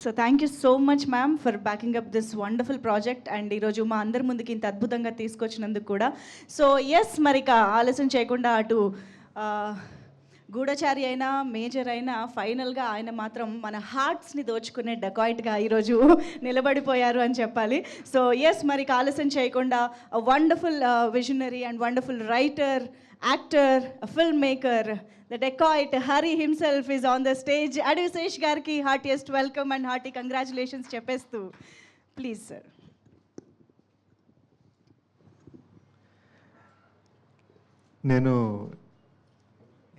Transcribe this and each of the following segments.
So thank you so much ma'am for backing up this wonderful project and ఈరోజు మా అందరి ముందుకి ఇంత అద్భుతంగా తీసుకొచ్చినందుకు కూడా. సో ఎస్, మరి ఇక ఆలస్యం చేయకుండా అటు గూఢచారి అయినా మేజర్ అయినా ఫైనల్గా ఆయన మాత్రం మన హార్ట్స్ని దోచుకునే డకాయిట్గా ఈరోజు నిలబడిపోయారు అని చెప్పాలి. సో ఎస్, మరి ఇక ఆలస్యం చేయకుండా wonderful visionary and wonderful writer, actor, film maker, the dacoit Hari himself is on the stage. Advisesh garki heartiest welcome and hearty congratulations cheppestu. Please sir. నేను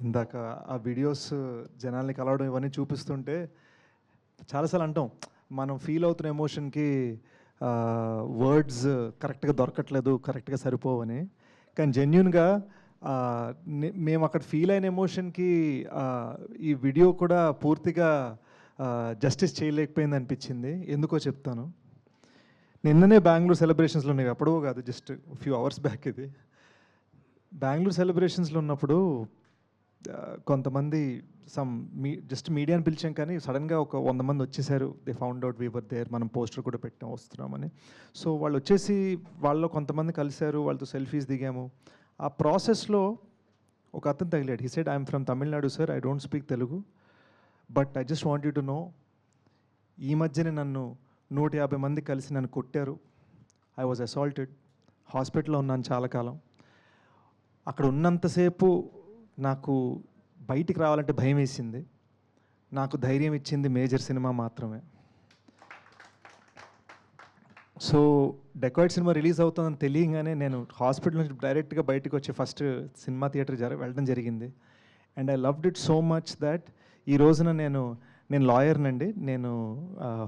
ఇందాక ఆ వీడియోస్ జనాల్ని కలవడం ఇవన్నీ చూపిస్తుంటే చాలాసార్లు అంటాం మనం ఫీల్ అవుతున్న ఎమోషన్కి వర్డ్స్ కరెక్ట్గా దొరకట్లేదు, కరెక్ట్గా సరిపోవని. కానీ జెన్యున్గా మేము అక్కడ ఫీల్ అయిన ఎమోషన్కి ఈ వీడియో కూడా పూర్తిగా జస్టిస్ చేయలేకపోయింది అనిపించింది. ఎందుకో చెప్తాను. నిన్ననే బెంగళూరు సెలబ్రేషన్స్లో ఉన్నాయి, ఎప్పుడో కాదు, జస్ట్ ఫ్యూ అవర్స్ బ్యాక్. ఇది బెంగళూరు సెలబ్రేషన్స్లో ఉన్నప్పుడు కొంతమంది జస్ట్ మీడియాని పిలిచాం, కానీ సడన్గా ఒక 100 మంది వచ్చేసారు. They found out we were there, మనం పోస్టర్ కూడా పెట్టాం వస్తున్నామని. సో వాళ్ళు వచ్చేసి వాళ్ళలో కొంతమంది కలిశారు, వాళ్ళతో సెల్ఫీస్ దిగాము. ఆ ప్రాసెస్లో ఒక అతను తగిలాడు. He said, I'm from Tamil Nadu sir, I don't speak Telugu, but I just want you to know, ఈ మధ్యనే నన్ను 150 మంది కలిసి నన్ను కొట్టారు. ఐ వాజ్ అసాల్టెడ్, హాస్పిటల్లో ఉన్నాను చాలా కాలం. అక్కడ ఉన్నంతసేపు నాకు బయటికి రావాలంటే భయం వేసింది. నాకు ధైర్యం ఇచ్చింది మేజర్ సినిమా మాత్రమే. సో డెకాయిట్ సినిమా రిలీజ్ అవుతుందని తెలియగానే నేను హాస్పిటల్ నుంచి డైరెక్ట్గా బయటకు వచ్చి ఫస్ట్ సినిమా థియేటర్ వెళ్ళడం జరిగింది. And I loved it so much that ఈ రోజున నేను లాయర్నండి, నేను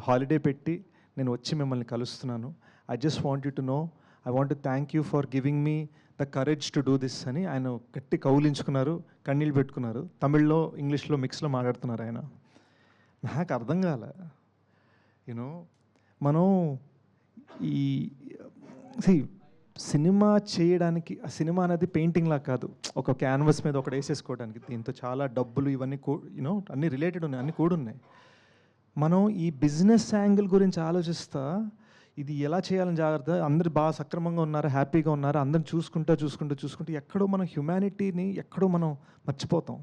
హాలిడే పెట్టి నేను వచ్చి మిమ్మల్ని కలుస్తున్నాను. I just want you to know, I want to thank you for giving me the courage to do this అని ఆయన గట్టి కౌలించుకున్నారు, కన్నీళ్ళు పెట్టుకున్నారు. తమిళ్లో ఇంగ్లీష్లో మిక్స్లో మాట్లాడుతున్నారు ఆయన. నాకు అర్థం కాలే. యూనో మనం ఈ సినిమా చేయడానికి, ఆ సినిమా అనేది పెయింటింగ్ లాగా కాదు, ఒక క్యాన్వస్ మీద ఒకటి వేసేసుకోవడానికి. దీంతో చాలా డబ్బులు ఇవన్నీ అన్నీ రిలేటెడ్ ఉన్నాయి, అన్నీ కూడున్నాయి. మనం ఈ బిజినెస్ యాంగిల్ గురించి ఆలోచిస్తా ఇది ఎలా చేయాలని జాగ్రత్త, అందరు బాగా సక్రమంగా ఉన్నారు, హ్యాపీగా ఉన్నారు, అందరిని చూసుకుంటూ ఎక్కడో మనం హ్యుమానిటీని ఎక్కడో మనం మర్చిపోతాం.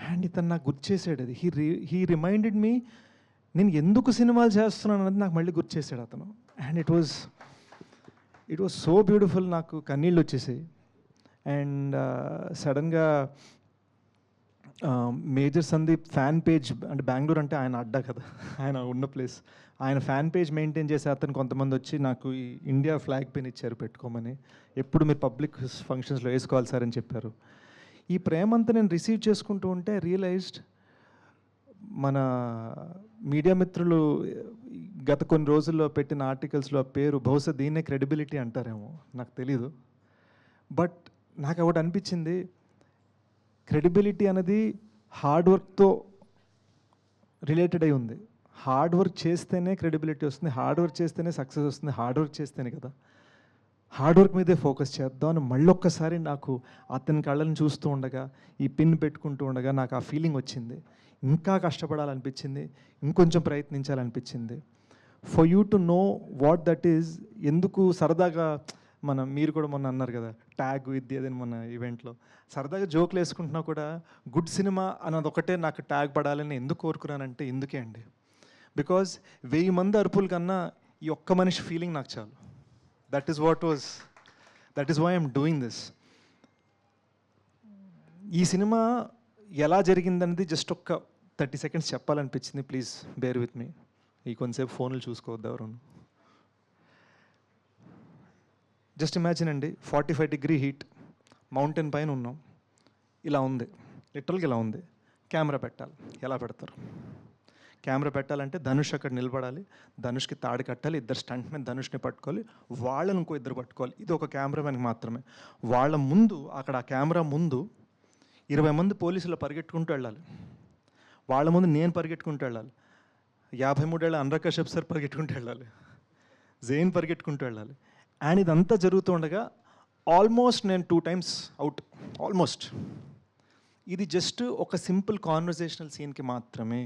అండ్ ఇతను నాకు గుర్తు చేసాడు అది. హీ రిమైండెడ్ మీ, నేను ఎందుకు సినిమాలు చేస్తున్నాను అనేది నాకు మళ్ళీ గుర్తు చేశాడు అతను. And it was so beautiful. నాకు కన్నీళ్ళు వచ్చేసాయి. అండ్ సడన్గా మేజర్ సందీప్ ఫ్యాన్ పేజ్, అంటే బెంగళూరు అంటే ఆయన అడ్డా కదా, ఆయన ఉన్న ప్లేస్, ఆయన ఫ్యాన్ పేజ్ మెయింటైన్ చేసే అతను కొంతమంది వచ్చి నాకు ఈ ఇండియా ఫ్లాగ్ పెన్ ఇచ్చారు పెట్టుకోమని. ఎప్పుడు మీరు పబ్లిక్ ఫంక్షన్స్లో వేసుకోవాలి సార్ అని చెప్పారు. ఈ ప్రేమంతా నేను రిసీవ్ చేసుకుంటూ ఉంటే రియలైజ్డ్, మన మీడియా మిత్రులు గత కొన్ని రోజుల్లో పెట్టిన ఆర్టికల్స్లో ఆ పేరు బహుశా దీన్నే క్రెడిబిలిటీ అంటారేమో, నాకు తెలీదు. బట్ నాకు ఒకటి అనిపించింది, క్రెడిబిలిటీ అనేది హార్డ్ వర్క్తో రిలేటెడ్ అయి ఉంది. హార్డ్ వర్క్ చేస్తేనే క్రెడిబిలిటీ వస్తుంది, హార్డ్ వర్క్ చేస్తేనే సక్సెస్ వస్తుంది, హార్డ్ వర్క్ చేస్తేనే కదా. హార్డ్ వర్క్ మీదే ఫోకస్ చేద్దాం అని మళ్ళొక్కసారి నాకు అతని కళ్ళని చూస్తూ ఉండగా, ఈ పిన్ పెట్టుకుంటూ ఉండగా నాకు ఆ ఫీలింగ్ వచ్చింది. ఇంకా కష్టపడాలనిపించింది, ఇంకొంచెం ప్రయత్నించాలనిపించింది. For you to know what that is. ఎందుకు సరదాగా మీరు కూడా మొన్న అన్నారు కదా ట్యాగ్ ఇది అదని మన ఈవెంట్లో, సరదాగా జోకులు వేసుకుంటున్నా కూడా గుడ్ సినిమా అన్నది ఒకటే నాకు ట్యాగ్ పడాలని ఎందుకు కోరుకున్నానంటే ఇందుకే అండి. బికాజ్ 1000 మంది అరుపుల కన్నా ఈ ఒక్క మనిషి ఫీలింగ్ నాకు చాలు. That is why I'm doing this. ఈ సినిమా ఎలా జరిగిందనేది జస్ట్ ఒక్క 30 seconds చెప్పాలనిపించింది. Please bear with me. ఈ కొంతసేపు ఫోన్లు చూసుకోవద్దు ఎవరు. జస్ట్ ఇమాజిన్ అండి, 45 degree హీట్, మౌంటైన్ పైన ఉన్నాం, ఇలా ఉంది, లిటరల్గా ఇలా ఉంది. కెమెరా పెట్టాలి, ఎలా పెడతారు? కెమెరా పెట్టాలంటే ధనుష్ అక్కడ నిలబడాలి, ధనుష్కి తాడు కట్టాలి, ఇద్దరు స్టంట్ మీద ధనుష్ని పట్టుకోవాలి, వాళ్ళని ఇంకో ఇద్దరు పట్టుకోవాలి. ఇది ఒక కెమెరామెన్కి మాత్రమే. వాళ్ళ ముందు, అక్కడ ఆ కెమెరా ముందు 20 మంది పోలీసులు పరిగెట్టుకుంటూ వెళ్ళాలి. వాళ్ళ ముందు నేను పరిగెట్టుకుంటూ వెళ్ళాలి, 53 ఏళ్ళ అనురాగ్ కశ్యప్ సార్ పరిగెట్టుకుంటూ వెళ్ళాలి, జైన్ పరిగెట్టుకుంటూ వెళ్ళాలి. అండ్ ఇదంతా జరుగుతూ ఉండగా ఆల్మోస్ట్ నేను 2 times అవుట్, ఆల్మోస్ట్. ఇది జస్ట్ ఒక సింపుల్ కాన్వర్జేషనల్ సీన్కి మాత్రమే.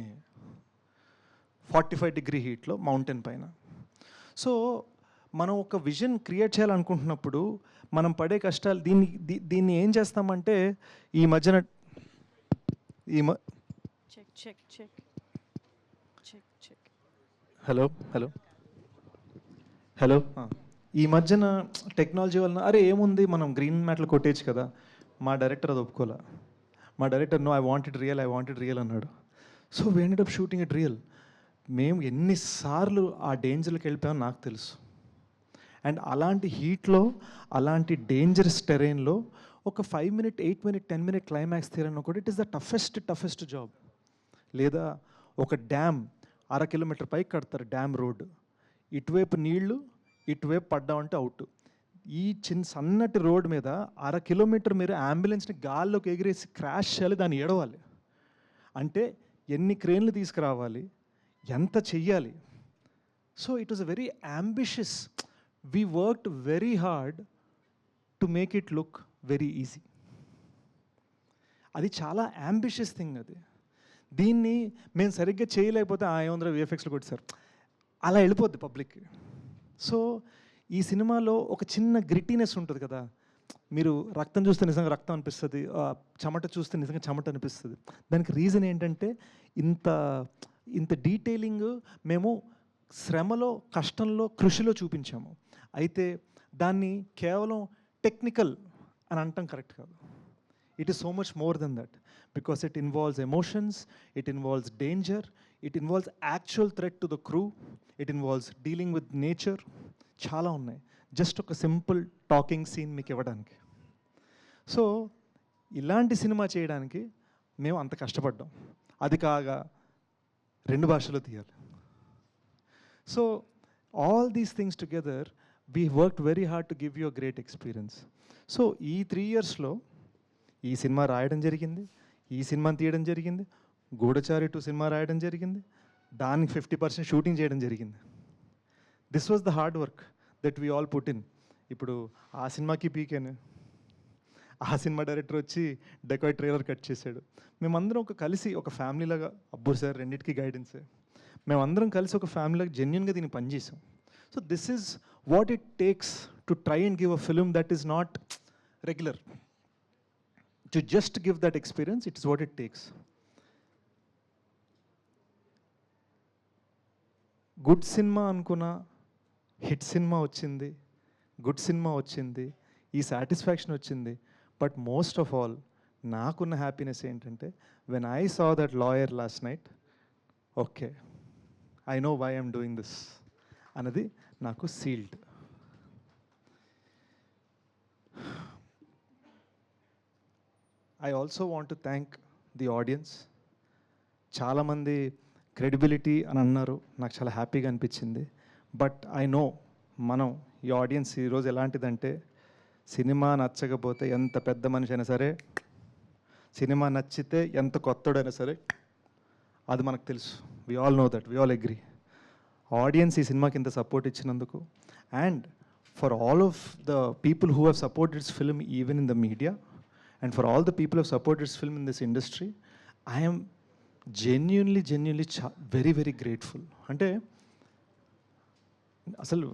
45 డిగ్రీ హీట్లో మౌంటైన్ పైన. సో మనం ఒక విజన్ క్రియేట్ చేయాలనుకుంటున్నప్పుడు మనం పడే కష్టాలు దీన్ని ఏం చేస్తామంటే ఈ మధ్యన హలో హలో హలో ఈ మధ్యన టెక్నాలజీ వలన అరే ఏముంది మనం గ్రీన్ మ్యాట్లు కొట్టేచ్చు కదా. మా డైరెక్టర్ అది ఒప్పుకోలే. మా director no I wanted real అన్నాడు. So we ended up shooting it real. మేము ఎన్నిసార్లు ఆ డేంజర్కి వెళ్ళిపోయామో నాకు తెలుసు. అండ్ అలాంటి హీట్లో అలాంటి డేంజరస్ టెరైన్లో ఒక 5 minute 8 minute 10 minute క్లైమాక్స్ తీయాలన్నా కూడా it is the toughest job. లేదా ఒక డ్యామ్ 1/2 kilometer పైకి కడతారు డ్యామ్ రోడ్, ఇటువైపు నీళ్లు ఇటువైపు పడ్డామంటే అవుట్. ఈ సన్నటి రోడ్ మీద 1/2 kilometer మీరు అంబులెన్స్ని గాల్లోకి ఎగిరేసి క్రాష్ చేయాలి, దాన్ని ఏడవాలి అంటే ఎన్ని క్రేన్లు తీసుకురావాలి, ఎంత చెయ్యాలి. So it was a very ambitious. We worked very hard to make it look very easy. అది చాలా అంబిషియస్ థింగ్. అది దీన్ని మేము సరిగ్గా చేయలేకపోతే ఏముందరో విఎఫ్ఎక్స్లో కొట్టారు అలా వెళ్ళిపోద్ది పబ్లిక్. సో ఈ సినిమాలో ఒక చిన్న గ్రిటీనెస్ ఉంటుంది కదా. మీరు రక్తం చూస్తే నిజంగా రక్తం అనిపిస్తుంది, చెమట చూస్తే నిజంగా చెమట అనిపిస్తుంది. దానికి రీజన్ ఏంటంటే ఇంత డీటెయిలింగ్ మేము శ్రమలో, కష్టంలో, కృషిలో చూపించాము. అయితే దాన్ని కేవలం టెక్నికల్ అని అంటాం కరెక్ట్ కాదు. It is so much more than that because it involves emotions, it involves danger, it involves actual threat to the crew, it involves dealing with nature. చాలా ఉన్నాయి జస్ట్ ఒక సింపుల్ టాకింగ్ సీన్ మీకు ఇవ్వడానికి. So ఇలాంటి cinema చేయడానికి మేము అంత కష్టపడ్డాం. అది కాగా 2 భాషలో తీయాలి. So all these things together we worked very hard to give you a great experience. So ఈ 3 yearsలో ఈ సినిమా రాయడం జరిగింది, ఈ సినిమాని తీయడం జరిగింది, గూఢచారి 2 సినిమా రాయడం జరిగింది, దానికి 50% షూటింగ్ చేయడం జరిగింది. This was the hard work that we all put in. ఇప్పుడు ఆ సినిమాకి పీకేను, ఆ సినిమా డైరెక్టర్ వచ్చి డెకాయ్ ట్రైలర్ కట్ చేశాడు. మేమందరం కలిసి ఒక ఫ్యామిలీలాగా, అబ్బో సార్ రెండింటికి గైడెన్సే, మేమందరం కలిసి ఒక ఫ్యామిలీలాగా జెన్యున్గా దీన్ని పనిచేసాం. So this is what it takes to try and give a film that is not regular. To just give that experience, it is what it takes. Good సినిమా అనుకున్న హిట్ సినిమా వచ్చింది, గుడ్ సినిమా వచ్చింది, ఈ సాటిస్ఫాక్షన్ వచ్చింది. బట్ మోస్ట్ ఆఫ్ ఆల్ నాకున్న happiness ఏంటంటే when I saw that lawyer last night, okay I know why I'm doing this అన్నది నాకు sealed. I also want to thank the audience. చాలామంది క్రెడిబిలిటీ అని అన్నారు, నాకు చాలా హ్యాపీగా అనిపించింది. బట్ ఐ నో ఈ ఆడియన్స్ ఈరోజు ఎలాంటిదంటే, సినిమా నచ్చకపోతే ఎంత పెద్ద మనిషి అయినా సరే, సినిమా నచ్చితే ఎంత కొత్తడైనా సరే, అది మనకు తెలుసు. We all know that, we all agree. Audience ఈ సినిమాకి ఇంత సపోర్ట్ ఇచ్చినందుకు, and for all of the people who have supported this film even in the media, and for all the people who have supported this film in this industry, I am genuinely very very grateful. అంటే అసలు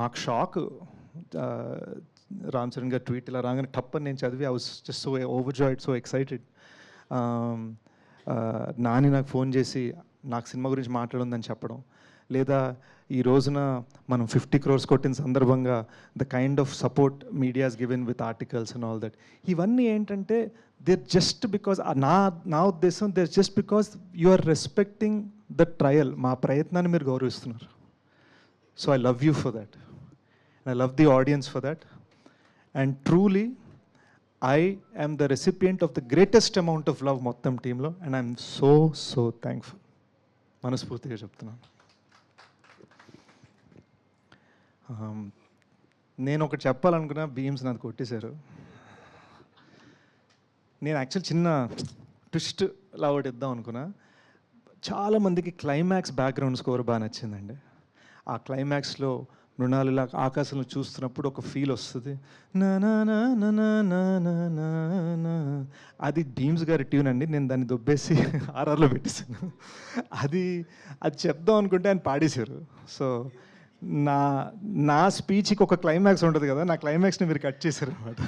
మాకు shock, Ram Charan గారు tweet ఇలా రాగానే టప్పని నేను చదివి I was just so overjoyed, so excited. Nani నాకు ఫోన్ చేసి నాకు సినిమా గురించి మాట్లాడుందని చెప్పడం, లేదా ఈ రోజున మనం 50 crores కొట్టిన సందర్భంగా the kind of support media's given with articles and all that, ఇవన్నీ ఏంటంటే దేర్ జస్ట్ బికాజ్ నా ఉద్దేశం there just because you are respecting the trial, మా ప్రయత్నాన్ని మీరు గౌరవిస్తున్నారు. So I love you for that, and I love the audience for that, and truly I am the recipient of the greatest amount of love మొత్తం టీంలో, and I'm so thankful. మనస్ఫూర్తిగా చెప్తున్నాను. నేను ఒకటి చెప్పాలనుకున్నా, బీమ్స్ నాకు కొట్టేశారు. నేను యాక్చువల్ చిన్న ట్విస్ట్ లా ఒకటి ఇద్దాం అనుకున్నా. చాలామందికి క్లైమాక్స్ బ్యాక్గ్రౌండ్ స్కోర్ బాగా నచ్చిందండి. ఆ క్లైమాక్స్లో మృణాలు ఇలా ఆకాశంలో చూస్తున్నప్పుడు ఒక ఫీల్ వస్తుంది. నా నా నా నా నా నా నా నా నా. అది భీమ్స్ గారి ట్యూన్ అండి. నేను దాన్ని దొబ్బేసి ఆర్ఆర్లో పెట్టేశాను. అది అది చెప్దాం అనుకుంటే ఆయన పాడేశారు. సో నా నా స్పీచ్కి ఒక క్లైమాక్స్ ఉంటుంది కదా, నా క్లైమాక్స్ని మీరు కట్ చేశారు అనమాట.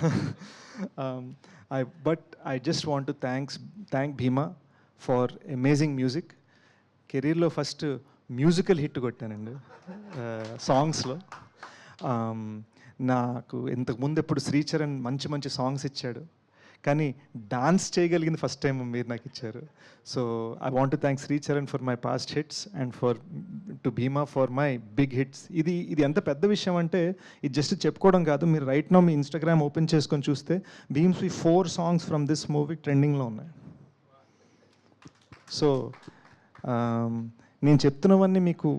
But I just want to thank Bhima for amazing music. కెరీర్లో ఫస్ట్ మ్యూజికల్ హిట్ కొట్టానండి సాంగ్స్లో. నాకు ఇంతకుముందు ఎప్పుడు శ్రీచరణ్ మంచి మంచి సాంగ్స్ ఇచ్చాడు, కానీ డాన్స్ చేయగలిగింది ఫస్ట్ టైం మీరు నాకు ఇచ్చారు. So I want to thank Sricharan for my past hits and to Bheema for my big hits. ఇది ఎంత పెద్ద విషయం అంటే ఇది జస్ట్ చెప్పుకోవడం కాదు. మీరు రైట్ నౌ మీ ఇన్స్టాగ్రామ్ ఓపెన్ చేసుకొని చూస్తే Bheems 4 songs from this movie ట్రెండింగ్లో ఉన్నాయి. సో నేను చెప్తున్నవన్నీ మీకు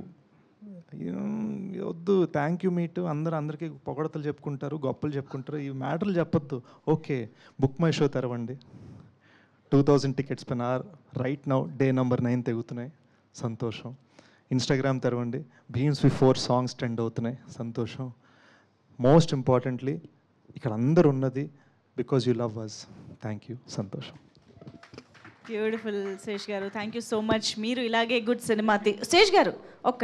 వద్దు, థ్యాంక్ యూ మీట్ అందరికీ పొగడతలు చెప్పుకుంటారు, గొప్పలు చెప్పుకుంటారు, ఈ మ్యాటర్లు చెప్పొద్దు. ఓకే, బుక్ మై షో తెరవండి. 2000 టికెట్స్ పైన రైట్ నౌ డే నెంబర్ 9 తెగుతున్నాయి, సంతోషం. ఇన్స్టాగ్రామ్ తెరవండి, భీమ్స్ 4 సాంగ్స్ ట్రెండ్ అవుతున్నాయి, సంతోషం. మోస్ట్ ఇంపార్టెంట్లీ ఇక్కడ అందరు ఉన్నది because you love us. Thank you, సంతోషం. Beautiful Sesh garu, thank you so much. మీరు ఇలాగే గుడ్ సినిమా శేష్ గారు ఒక్క